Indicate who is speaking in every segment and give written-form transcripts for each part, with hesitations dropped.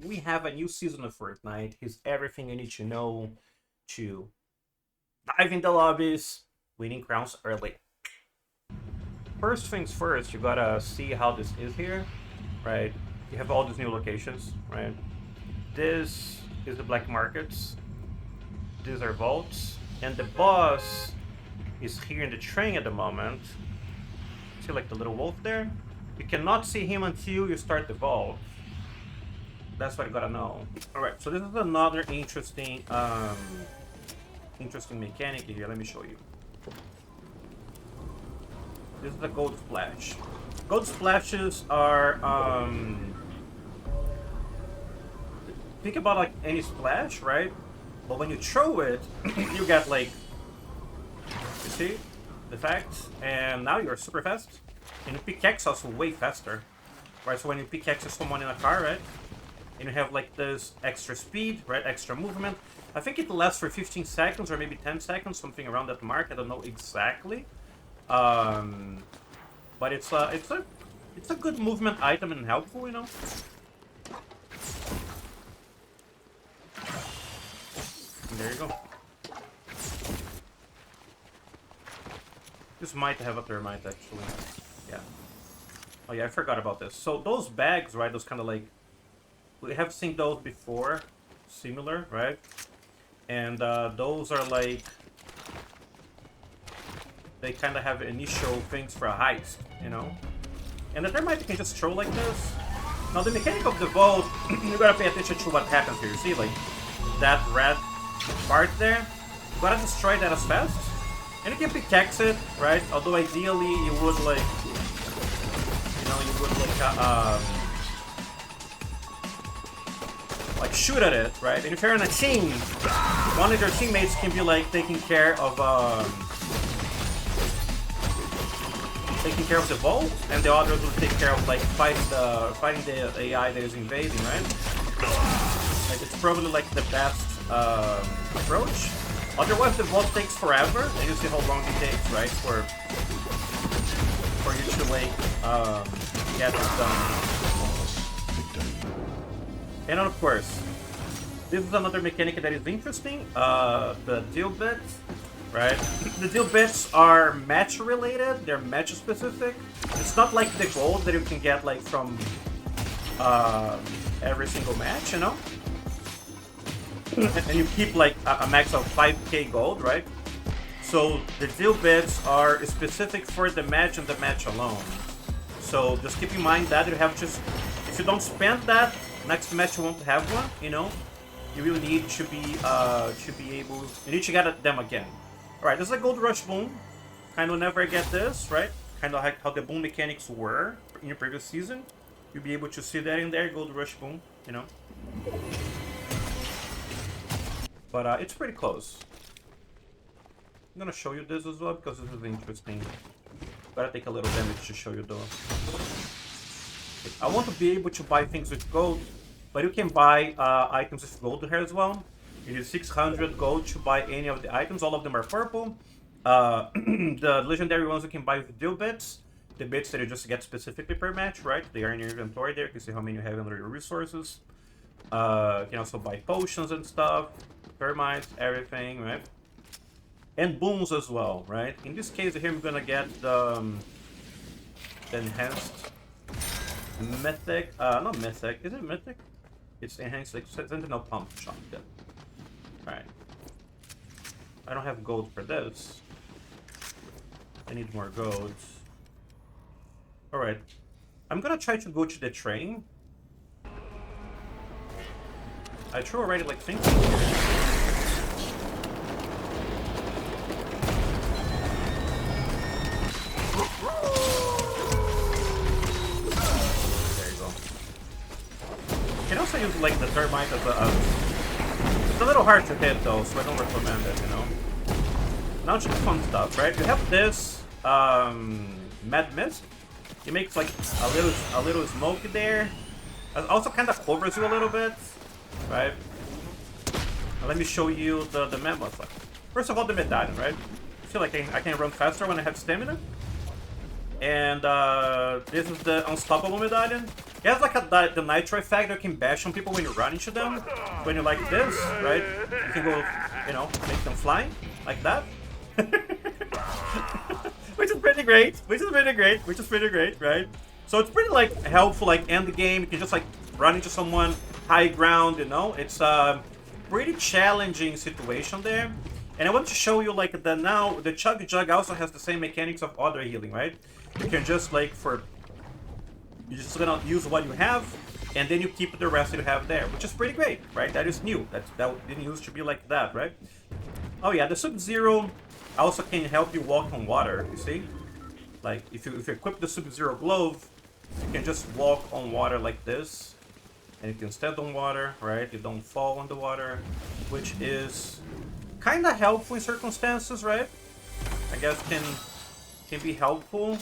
Speaker 1: we have a new season of Fortnite. Here's everything you need to know to dive in the lobbies, winning crowns early. First things first, you gotta see how this is here, right? You have all these new locations, right? This is the black markets. These are vaults. And the boss is here in the train at the moment. See like the little wolf there? You cannot see him until you start the vault. That's what you gotta know. Alright, so this is another interesting mechanic here. Let me show you. This is the gold splash. Gold splashes are think about like any splash, right? But when you throw it, you get like, you see the effect, and now you're super fast. And you pickaxe also way faster, right? So when you pickaxe someone in a car, right? And you have like this extra speed, right? Extra movement. I think it lasts for 15 seconds or maybe 10 seconds, something around that mark. I don't know exactly. But it's a good movement item and helpful, you know. And there you go. This might have a thermite actually. Yeah. Oh yeah, I forgot about this. So those bags, right? Those kind of like, we have seen those before, similar, right? And those are like, they kind of have initial things for a heist, you know? And the thermite you can just throw like this. Now the mechanic of the vault, you gotta pay attention to what happens here. See, like, that red part there? You gotta destroy that as fast. And you can pickaxe it, right? Although ideally you would like, you know, you would like shoot at it, right? And if you're in a team, one of your teammates can be like taking care of the vault, and the others will take care of like fighting the AI that is invading, right? Like it's probably like the best approach. Otherwise, the vault takes forever, and you see how long it takes, right? For you to like get it done. And of course, this is another mechanic that is interesting. The deal bits. Right? The deal bits are match related, they're match specific. It's not like the gold that you can get like from every single match, you know? And you keep like a max of 5k gold, right? So the deal bits are specific for the match and the match alone. So just keep in mind that you have just, if you don't spend that, next match you won't have one, you know? You really need to be able, you need to get them again. Alright, this is a gold rush boom. Kind of never get this, right? Kind of like how the boom mechanics were in your previous season. You'll be able to see that in there, gold rush boom, you know. But it's pretty close. I'm gonna show you this as well because this is interesting. Gotta take a little damage to show you though. I want to be able to buy things with gold, but you can buy items with gold here as well. You need 600 gold to buy any of the items. All of them are purple. The legendary ones you can buy with deal bits. The bits that you just get specifically per match, right? They are in your inventory there. You can see how many you have under your resources. You can also buy potions and stuff. Thermites, everything, right? And booms as well, right? In this case here, I'm gonna get the enhanced mythic. Not mythic. Is it mythic? It's enhanced like sentinel pump shotgun. Alright. I don't have gold for this. I need more golds. Alright. I'm gonna try to go to the train. I threw already like things in here. There you go. You can also use like the thermite as a it's a little hard to hit though, so I don't recommend it, you know. Now to the fun stuff, right? You have this mad mist. It makes like a little smoke there. It also kind of covers you a little bit, right? Now let me show you the mad stuff. First of all, the medallion, right? I feel like I can run faster when I have stamina. And this is the unstoppable medallion. It has like the nitro effect that can bash on people when you run into them. When you like this, right? You can go, you know, make them fly like that. Which is pretty great. Right? So it's pretty like helpful, like end the game. You can just like run into someone, high ground, you know. It's a pretty challenging situation there. And I want to show you like the Chug Jug also has the same mechanics of other healing, right? You can just like you're just gonna use what you have, and then you keep the rest you have there, which is pretty great, right? That is new. That didn't used to be like that, right? Oh yeah, the Sub-Zero also can help you walk on water, you see? Like, if you equip the Sub-Zero glove, you can just walk on water like this, and you can stand on water, right? You don't fall on the water, which is kind of helpful in circumstances, right? I guess can be helpful.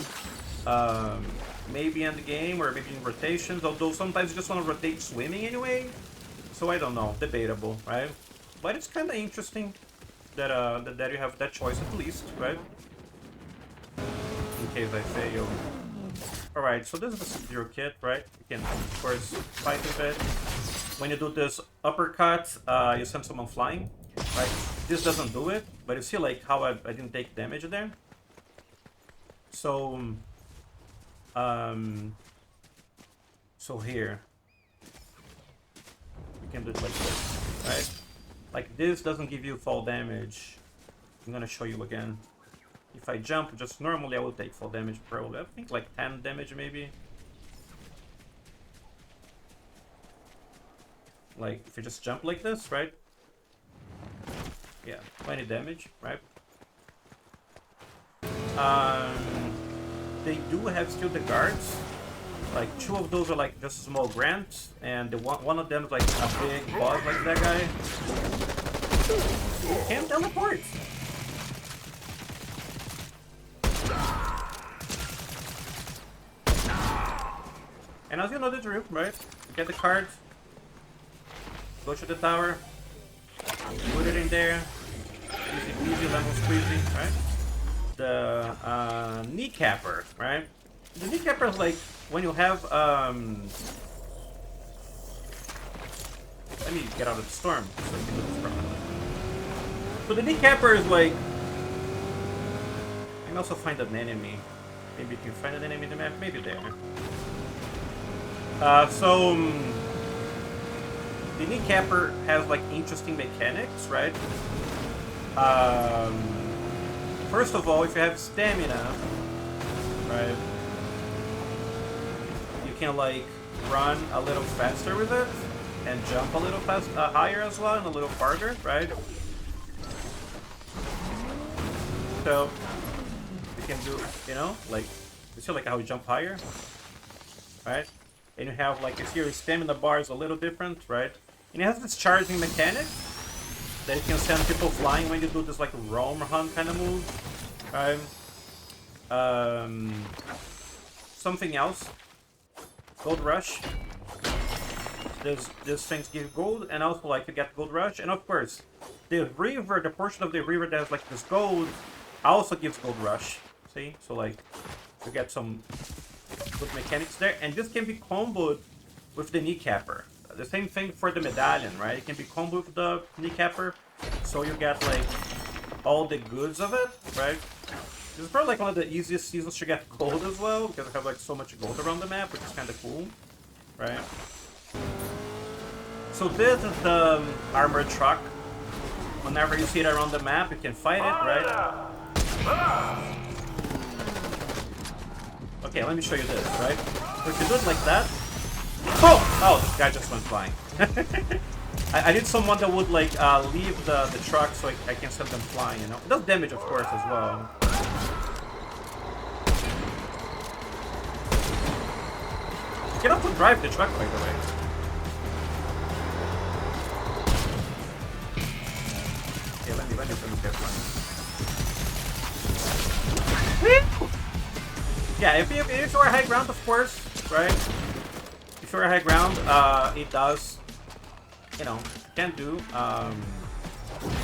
Speaker 1: Maybe in the game or maybe in rotations, although sometimes you just want to rotate swimming anyway. So I don't know, debatable, right? But it's kind of interesting that that you have that choice at least, right? In case I fail. Alright, so this is the Sub-Zero kit, right? You can, of course, fight with it. When you do this uppercut, you send someone flying, right? This doesn't do it, but you see like how I didn't take damage there? So... so here, you can do it like this, right? Like this doesn't give you fall damage. I'm gonna show you again. If I jump just normally, I will take fall damage probably. I think like 10 damage maybe. Like if you just jump like this, right? Yeah, 20 damage, right? They do have still the guards. Like 2 of those are like just small grants, and the one of them is like a big boss like that guy. You can't teleport. And as you know the drill, right? Get the card, go to the tower, put it in there, easy lemon squeezy, right? The kneecapper, right? The kneecapper is like when you have let me get out of the storm so I can do this properly. So the kneecapper is like, I can also find an enemy. Maybe you can find an enemy in the map, maybe there. The kneecapper has like interesting mechanics, right? First of all, if you have stamina, right, you can like run a little faster with it and jump a little higher as well and a little farther, right? So you can do, you know, like you see like how you jump higher, right? And you have like, you see your stamina bar is a little different, right? And it has this charging mechanic that you can send people flying when you do this like roam hunt kind of move. Right? Something else. Gold rush. These things give gold, and also like you get gold rush, and of course the river, the portion of the river that has like this gold, also gives gold rush. See? So like you get some good mechanics there, and this can be comboed with the kneecapper. The same thing for the medallion, right? It can be comboed with the kneecapper, so you get like all the goods of it, right? This is probably like one of the easiest seasons to get gold as well, because I have like so much gold around the map, which is kind of cool, right? So this is the armored truck. Whenever you see it around the map, you can fight it, right? Okay, let me show you this, right? So if you do it like that... Oh, this guy just went flying. I need someone that would like leave the truck so I can send them flying, you know? It does damage, of course, as well. You can also drive the truck, by the way. Okay, let me get one. Yeah, if you're high ground, of course, right? If you're high ground, it does, you know, can do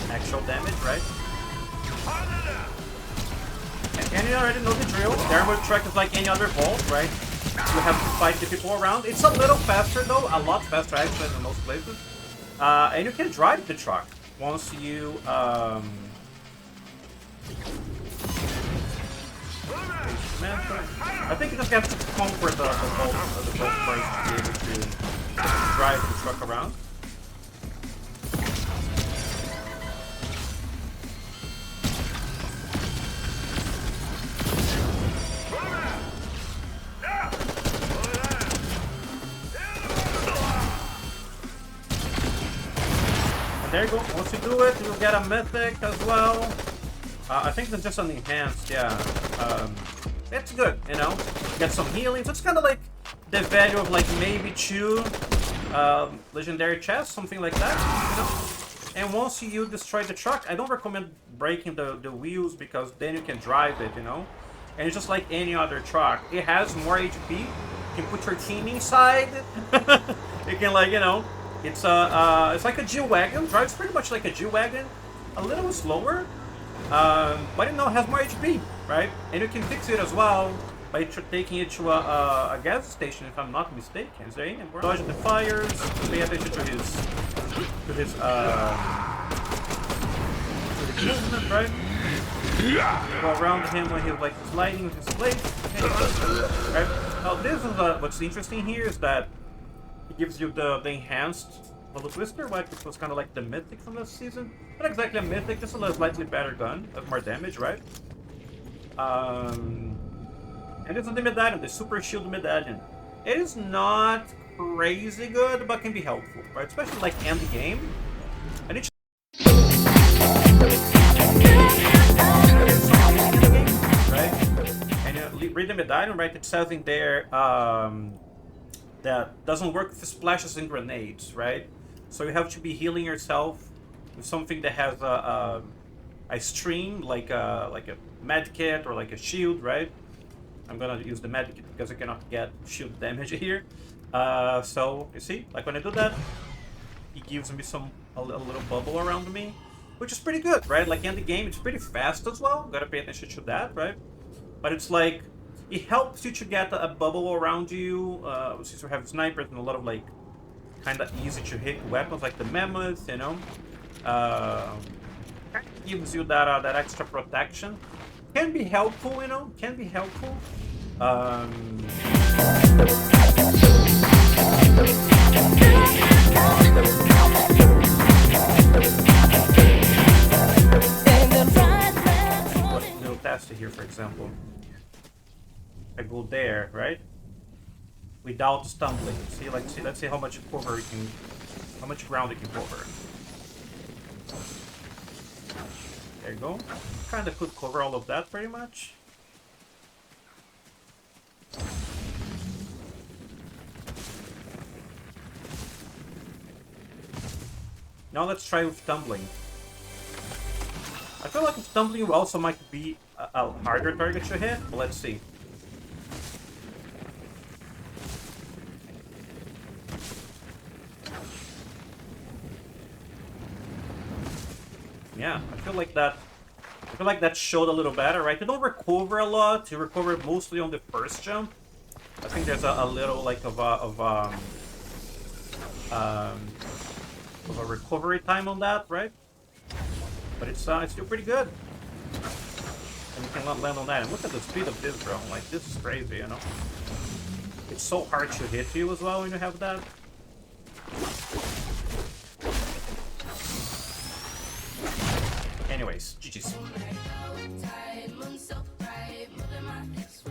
Speaker 1: actual damage, right? And you already know the drill. The armored truck is like any other vault, right? You have to fight the people around. It's a little faster though, a lot faster actually than most places. And you can drive the truck once you I think you just have to conquer the boat first to be able to drive the truck around. There you go. Once you do it, you'll get a mythic as well. I think it's just an enhanced, yeah. It's good, you know. Get some healing. So it's kind of like the value of like maybe 2 legendary chests, something like that, you know. And once you destroy the truck, I don't recommend breaking the wheels because then you can drive it, you know. And it's just like any other truck. It has more HP. You can put your team inside. You can like, you know. It's like a G-Wagon, drives pretty much like a G-Wagon, a little slower, but you know, it has more HP, right? And you can fix it as well by taking it to a gas station, if I'm not mistaken. Is there any? Dodge the fires, pay attention to his movement, right? Go around him when he's like sliding with his blade, right? Now this is what's interesting here is that it gives you the enhanced Hollow Twister, right? Which was kind of like the mythic from this season. Not exactly a mythic, just a slightly better gun, with more damage, right? And this is the medallion, the Super Shield medallion. It is not crazy good, but can be helpful, right? Especially like end game. And it's right? And you read the medallion, right? It says in there that doesn't work with splashes and grenades, right? So you have to be healing yourself with something that has a stream, like a med kit or like a shield, right? I'm gonna use the med kit because I cannot get shield damage here. So you see, like when I do that, it gives me a little bubble around me, which is pretty good, right? Like in the game, it's pretty fast as well. Gotta pay attention to that, right? But it's like it helps you to get a bubble around you, since you have snipers and a lot of like kind of easy to hit weapons like the mammoth, you know. Gives you that extra protection. Can be helpful, you know. Can be helpful. Little test here, for example. I go there, right? Without stumbling. See, let's see how much cover you can, how much ground you can cover. There you go. Kind of could cover all of that pretty much. Now let's try with tumbling. I feel like tumbling also might be a harder target to hit, but let's see. Yeah, I feel like that showed a little better, right? You don't recover a lot. You recover mostly on the first jump. I think there's a little like of a recovery time on that, right? But it's still pretty good. And you can land on that. And look at the speed of this, bro. Like, this is crazy, you know? It's so hard to hit you as well when you have that. Anyways, GG's.